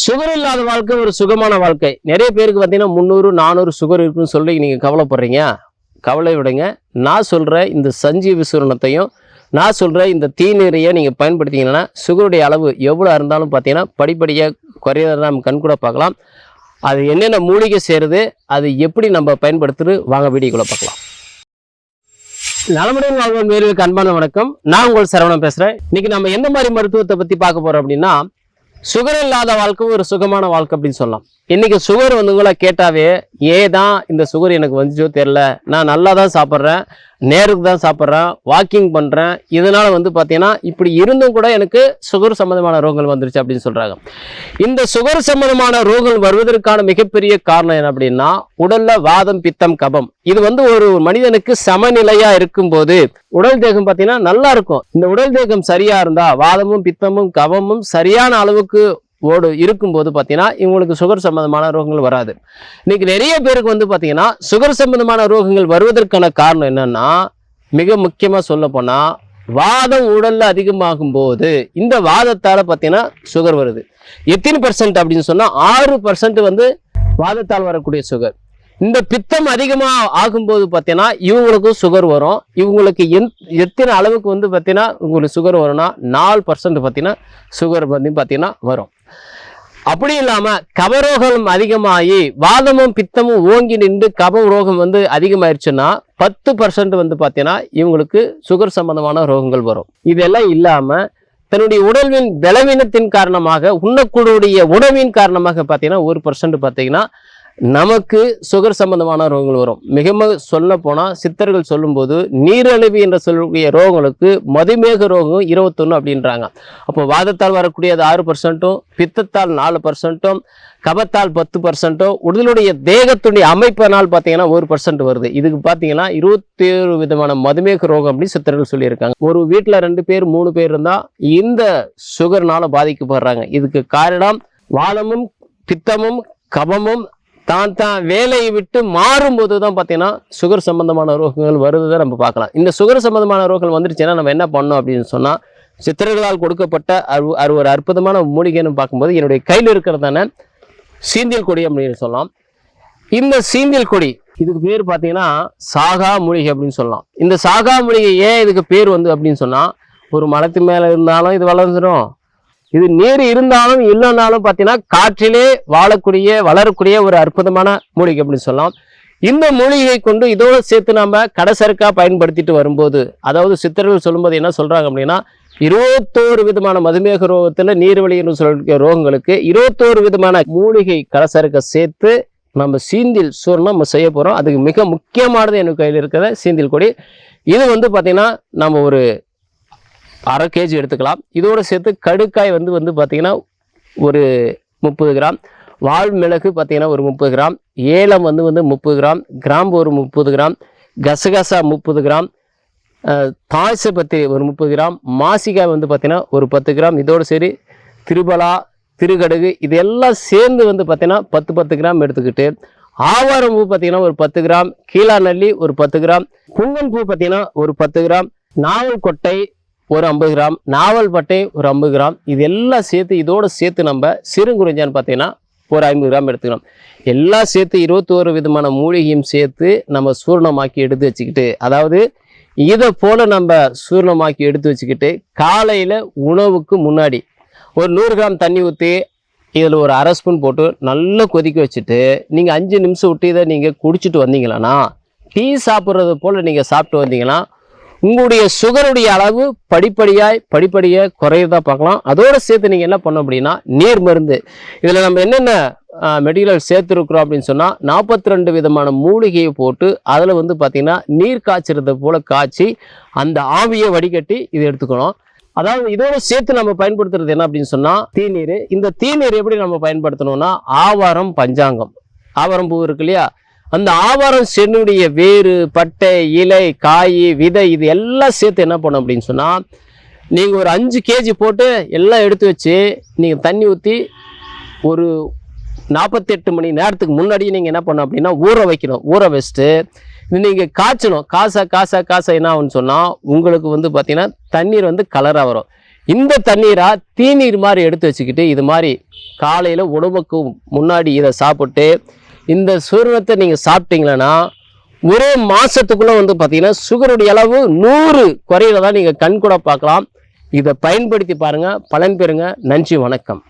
Sugar இல்லாத வாழ்க்கை ஒரு சுகமான வாழ்க்கை. நிறைய பேருக்கு பார்த்தீங்கன்னா 300 400 சுகர் இருக்குன்னு சொல்லி நீங்கள் கவலைப்படுறீங்க. கவலை விடுங்க. நான் சொல்கிற இந்த சஞ்சீவி சூரணத்தையும் நான் சொல்கிற இந்த தீநீரையை நீங்கள் பயன்படுத்திங்கன்னா சுகருடைய அளவு எவ்வளோ இருந்தாலும் பார்த்தீங்கன்னா படிப்படியாக குறையறத நம்ம கண்கூட பார்க்கலாம். அது என்னென்ன மூலிகை சேருது, அது எப்படி நம்ம பயன்படுத்துறது, வாங்க வீடியோக்குள்ளே பார்க்கலாம். நலமுடன் வாழ்வோம் நேயர்களுக்கு அன்பான வணக்கம். நான் உங்கள் சரவணன் பேசுகிறேன். இன்னைக்கு நம்ம எந்த மாதிரி மருத்துவத்தை பற்றி பார்க்க போகிறோம் அப்படின்னா, சுகர் இல்லாத வாழ்க்கை ஒரு சுகமான வாழ்க்கை அப்படின்னு சொல்லலாம். இன்னைக்கு சுகர் உங்களை கேட்டாவே ஏதான் இந்த சுகர் எனக்கு வந்துச்சோ தெரியல, நான் நல்லா தான் சாப்பிட்றேன், நேருக்கு தான் சாப்பிட்றேன், வாக்கிங் பண்ணுறேன், இதனால பார்த்தீங்கன்னா இப்படி இருந்தும் கூட எனக்கு சுகர் சம்மந்தமான ரோகங்கள் வந்துருச்சு அப்படின்னு சொல்கிறாங்க. இந்த சுகர் சம்மந்தமான ரோகங்கள் வருவதற்கான மிகப்பெரிய காரணம் என்ன அப்படின்னா, உடல்ல வாதம் பித்தம் கபம் இது ஒரு மனிதனுக்கு சமநிலையா இருக்கும்போது உடல் தேகம் பார்த்தீங்கன்னா நல்லா இருக்கும். இந்த உடல் தேகம் சரியா இருந்தா வாதமும் பித்தமும் கபமும் சரியான அளவுக்கு இருக்கும்போது பார்த்தீங்கன்னா இவங்களுக்கு சுகர் சம்பந்தமான ரோகங்கள் வராது. இன்னைக்கு நிறைய பேருக்கு பார்த்தீங்கன்னா சுகர் சம்பந்தமான ரோகங்கள் வருவதற்கான காரணம் என்னன்னா, மிக முக்கியமாக சொல்ல போனா வாதம் உடல்ல அதிகமாகும் போது இந்த வாதத்தால பார்த்தீங்கன்னா சுகர் வருது. எத்தனை % அப்படின்னு சொன்னா 6% வாதத்தால் வரக்கூடிய சுகர். இந்த பித்தம் அதிகமாக ஆகும்போது பார்த்தீங்கன்னா இவங்களுக்கும் சுகர் வரும். இவங்களுக்கு எத்தனை அளவுக்கு பார்த்தீங்கன்னா உங்களுக்கு சுகர் வரும்னா 4% பார்த்தீங்கன்னா சுகர் பார்த்தீங்கன்னா வரும். அப்படி இல்லாமல் கபரோகம் அதிகமாகி வாதமும் பித்தமும் ஓங்கி நின்று கப ரோகம் அதிகமாயிருச்சுன்னா 10% பார்த்தீங்கன்னா இவங்களுக்கு சுகர் சம்பந்தமான ரோகங்கள் வரும். இதெல்லாம் இல்லாமல் தன்னுடைய உடல்வின் பலவீனத்தின் காரணமாக உண்ணக்கூடிய உணவின் காரணமாக பார்த்தீங்கன்னா 1% பார்த்தீங்கன்னா நமக்கு சுகர் சம்பந்தமான ரோகங்கள் வரும். மிக சொல்ல போனால் சித்தர்கள் சொல்லும்போது நீரிழிவு என்று சொல்லக்கூடிய ரோகங்களுக்கு மதுமேக ரோகம் 21 அப்படின்றாங்க. அப்போ வாதத்தால் வரக்கூடியது 6%, பித்தத்தால் 4%, கபத்தால் 10%, உடலுடைய தேகத்துடைய அமைப்பினால் பார்த்தீங்கன்னா 1% வருது. இதுக்கு பார்த்தீங்கன்னா 21 விதமான மதுமேக ரோகம் அப்படின்னு சித்தர்கள் சொல்லியிருக்காங்க. ஒரு வீட்டில் 2 பேர் 3 பேர் இருந்தால் இந்த சுகர்னால பாதிக்கப்படுறாங்க. இதுக்கு காரணம் வாதமும் பித்தமும் கபமும் தான் வேலையை விட்டு மாறும்போது தான் பார்த்தீங்கன்னா சுகர் சம்பந்தமான ரோகங்கள் வருவதை நம்ம பார்க்கலாம். இந்த சுகர் சம்பந்தமான ரோகங்கள் வந்துருச்சுன்னா நம்ம என்ன பண்ணோம் அப்படின்னு சொன்னால், சித்தர்களால் கொடுக்கப்பட்ட ஒரு அற்புதமான மூலிகைன்னு பார்க்கும்போது என்னுடைய கையில் இருக்கிறதான சீந்தியல் கொடி அப்படின்னு சொல்லலாம். இந்த சீந்தியல் கொடி இதுக்கு பேர் பார்த்தீங்கன்னா சாகா மூலிகை அப்படின்னு சொல்லலாம். இந்த சாகா மூலிகை ஏன் இதுக்கு பேர் அப்படின்னு சொன்னால், ஒரு மரத்து மேலே இருந்தாலும் இது வளர்ந்துடும், இது நீர் இருந்தாலும் இல்லைனாலும் பார்த்தீங்கன்னா காற்றிலே வளரக்கூடிய ஒரு அற்புதமான மூலிகை அப்படின்னு சொல்லலாம். இந்த மூலிகை கொண்டு இதோடு சேர்த்து நம்ம கடைசருக்கா பயன்படுத்திட்டு வரும்போது, அதாவது சித்தர்கள் சொல்லும்போது என்ன சொல்றாங்க அப்படின்னா, 21 விதமான மதுமேக ரோகத்துல நீர்வழி என்று சொல்ற ரோகங்களுக்கு 21 விதமான மூலிகை கடைசருக்கை சேர்த்து நம்ம சீந்தில் சூரணம் நம்ம செய்ய போறோம். அதுக்கு மிக முக்கியமானது எனக்கு கையில் இருக்கிற சீந்தில் கொடி. இது பார்த்தீங்கன்னா நம்ம ஒரு 1/2 kg எடுத்துக்கலாம். இதோடு சேர்த்து கடுக்காய் பார்த்தீங்கன்னா ஒரு 30 கிராம், வால் மிளகு பார்த்தீங்கன்னா ஒரு 30 கிராம், ஏலம் 30 கிராம், கிராம்பு ஒரு 30 கிராம், கசகசா 30 கிராம், தாய்சப்பத்தி ஒரு 30 கிராம், மாசிக்காய் பார்த்தீங்கன்னா ஒரு 10 கிராம், இதோடு சரி திருபலா திருகடுகு இதெல்லாம் சேர்ந்து பார்த்தீங்கன்னா 10 கிராம் எடுத்துக்கிட்டு, ஆவாரம் பூ பார்த்தீங்கன்னா ஒரு 10 கிராம், கீழா நல்லி ஒரு 10 கிராம், குங்கன் பூ பார்த்தீங்கன்னா ஒரு 10 கிராம், நாவல் கொட்டை ஒரு 50 கிராம், நாவல் பட்டை ஒரு 50 கிராம், இது எல்லாம் சேர்த்து இதோட சேர்த்து நம்ம சிறுங்குறிஞ்சான்னு பார்த்தீங்கன்னா ஒரு 50 கிராம் எடுத்துக்கலாம். எல்லாம் சேர்த்து 21 விதமான மூலிகையும் சேர்த்து நம்ம சூர்ணமாக்கி எடுத்து வச்சுக்கிட்டு, அதாவது இதை போல நம்ம சூர்ணமாக்கி எடுத்து வச்சுக்கிட்டு காலையில் உணவுக்கு முன்னாடி ஒரு 100 கிராம் தண்ணி ஊற்றி இதில் ஒரு 1/2 ஸ்பூன் போட்டு நல்லா கொதிக்க வச்சுட்டு நீங்கள் 5 நிமிஷம் விட்டு இதை நீங்கள் குடிச்சிட்டு வந்தீங்களான்னா, டீ சாப்பிட்றது போல் நீங்கள் சாப்பிட்டு வந்தீங்கன்னா உங்களுடைய சுகருடைய அளவு படிப்படியாக குறையதா பார்க்கலாம். அதோடு சேர்த்து நீங்கள் என்ன பண்ணோம் அப்படின்னா, நீர் மருந்து இதில் நம்ம என்னென்ன மெட்டீரியல் சேர்த்துருக்குறோம் அப்படின்னு சொன்னால் 42 விதமான மூலிகையை போட்டு அதில் பார்த்தீங்கன்னா நீர் காய்ச்சறது போல் காய்ச்சி அந்த ஆவியை வடிகட்டி இதை எடுத்துக்கணும். அதாவது இதோட சேர்த்து நம்ம பயன்படுத்துறது என்ன அப்படின்னு சொன்னால் தீநீர். இந்த தீநீர் எப்படி நம்ம பயன்படுத்தணும்னா, ஆவாரம் பஞ்சாங்கம், ஆவாரம் பூ இருக்கு இல்லையா, அந்த ஆவாரம் சென்னுடைய வேறு பட்டை இலை காய் விதை இது எல்லாம் சேர்த்து என்ன பண்ணணும் அப்படின்னு சொன்னால், நீங்கள் ஒரு 5 kg போட்டு எல்லாம் எடுத்து வச்சு நீங்கள் தண்ணி ஊற்றி ஒரு 48 மணி நேரத்துக்கு முன்னாடி நீங்கள் என்ன பண்ணணும் அப்படின்னா ஊற வைக்கணும். ஊற வச்சுட்டு நீங்கள் காய்ச்சணும். காசை என்ன ஆகுன்னு சொன்னால் உங்களுக்கு பார்த்தீங்கன்னா தண்ணீர் கலராக வரும். இந்த தண்ணீரா தீநீர் மாதிரி எடுத்து வச்சுக்கிட்டு இது மாதிரி காலையில் உணவுக்கு முன்னாடி இதை சாப்பிட்டு இந்த சூரணத்தை நீங்கள் சாப்பிட்டீங்களன்னா ஒரு மாதத்துக்குள்ளே வந்து பார்த்தீங்கன்னா சுகருடைய அளவு 100 குறையில தான் நீங்கள் கண் கூட பார்க்கலாம். இதை பயன்படுத்தி பாருங்கள், பலன் பெறுங்க. நன்றி, வணக்கம்.